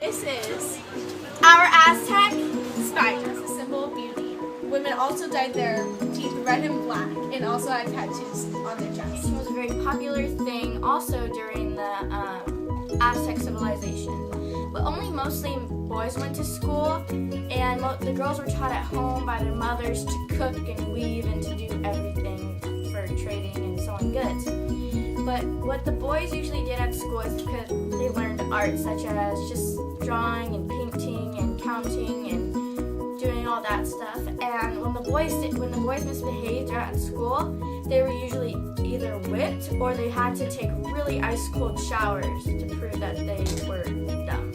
This is our Aztec spy dress, a symbol of beauty. Women also dyed their teeth red and black and also had tattoos on their chest. It was a very popular thing also during the Aztec civilization. But only mostly boys went to school, and the girls were taught at home by their mothers to cook and weave and to do everything for trading and selling goods. But what the boys usually did at school is because they learned art such as just drawing and painting and counting and doing all that stuff. And when the boys misbehaved at school, they were usually either whipped or they had to take really ice cold showers to prove that they were dumb.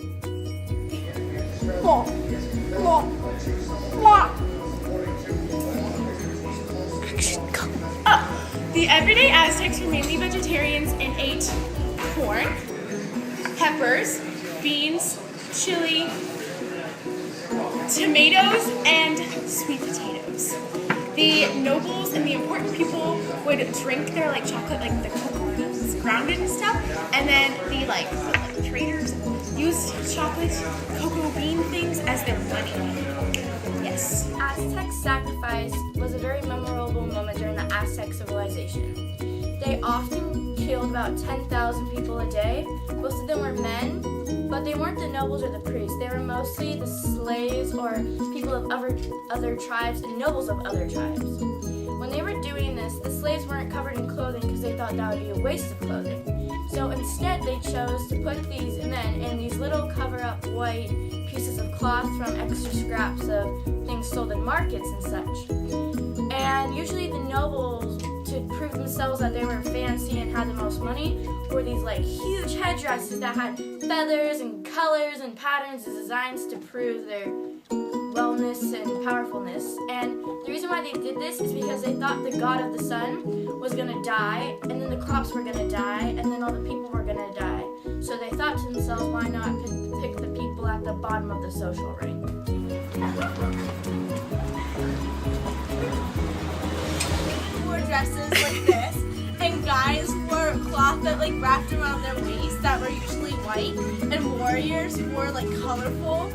The everyday Aztecs were mainly vegetarians and ate corn, peppers, beans, chili, tomatoes, and sweet potatoes. The nobles and the important people would drink their chocolate, the cocoa beans, grounded and stuff, and then the traders used chocolate cocoa bean things as their money. Yes. Aztec sacrifice was a very memorable moment during the Aztec civilization. They often killed about 10,000 people a day. Most of them were men, but they weren't the nobles or the priests. They were mostly the slaves or people of other tribes and nobles of other tribes. When they were doing this, the slaves weren't covered in clothing because they thought that would be a waste of clothing. So instead, they chose to put these men in these little cover-up white pieces of cloth from extra scraps of things sold in markets and such. And usually the nobles, to prove themselves that they were fancy and had the most money, wore these huge headdresses that had feathers and colors and patterns and designs to prove their wellness and powerfulness. And the reason why they did this is because they thought the god of the sun was going to die, and then the crops were going to die, and then all the people were going to die. So they thought to themselves, why not pick the people at the bottom of the social ring? Wore dresses like this, and guys wore cloth that wrapped around their waist that were usually white, and warriors wore colorful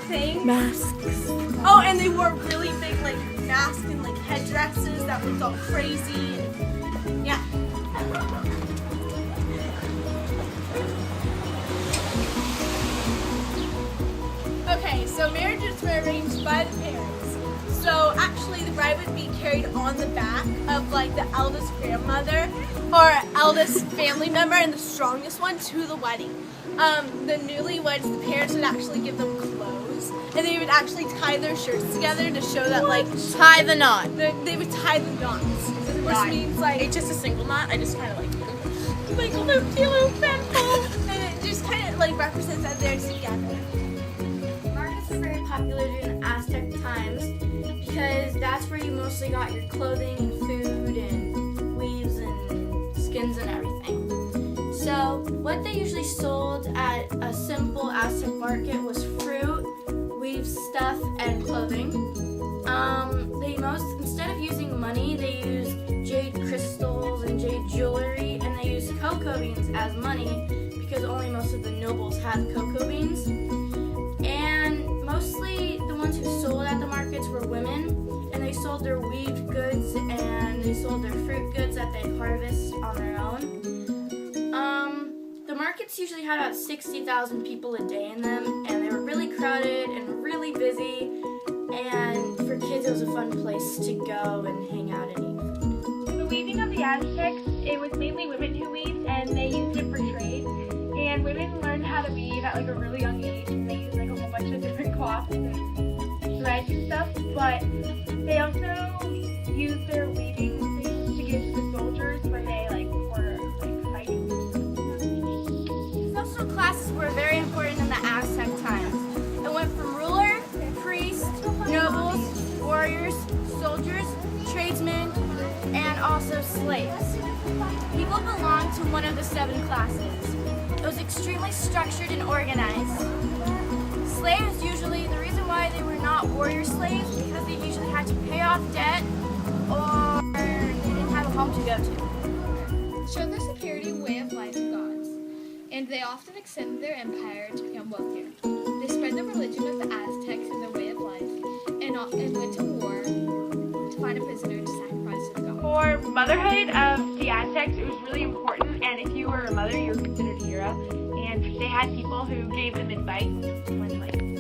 things. Masks. Oh, and they wore really big masks and headdresses that looked all crazy. And, yeah. Okay, so marriages were arranged by the parents. So actually the bride would be carried on the back of the eldest grandmother or eldest family member and the strongest one to the wedding. The newlyweds, the parents would actually give them clothes, and they would actually tie their shirts together to show that Tie the knot. they would tie the knots, which means It's just a single knot. I just kind of loop-de-loop and it just kind of represents that they're together. Markets were very popular during the Aztec times because that's where you mostly got your clothing and food and weaves and skins and everything. So what they usually sold at a simple Aztec market was fruit, weave stuff, and clothing. Instead of using money, they used jade crystals and jade jewelry, and they used cocoa beans as money because only most of the nobles had cocoa beans. And mostly the ones who sold at the markets were women, and they sold their weaved goods and they sold their fruit goods that they'd harvest on their own. The markets usually had about 60,000 people a day in them, and they were really crowded and really busy, and for kids it was a fun place to go and hang out and eat. The weaving of the Aztecs, it was mainly women who weaved, and they used it for trade. And women learned how to weave at a really young age, and they used a whole bunch of different cloths and threads and stuff. But they also used their weaving things to give to the soldiers when they were fighting. Social classes were very important in the Aztec times. It went from ruler, priest, nobles, warriors, soldiers, tradesmen, and also slaves. People belonged to one of the 7 classes. It was extremely structured and organized. Slaves the reason why they were not warrior slaves because they usually had to pay off debt or they didn't have a home to go to. Showed their security way of life gods. and they often extended their empire to become wealthier. They spread the religion of the Aztecs and their way of life, and went to war to find a prisoner to sacrifice to the gods. For motherhood of the Aztecs, it was really important, and if you were a mother, you were considered a hero. And they had people who gave them advice when like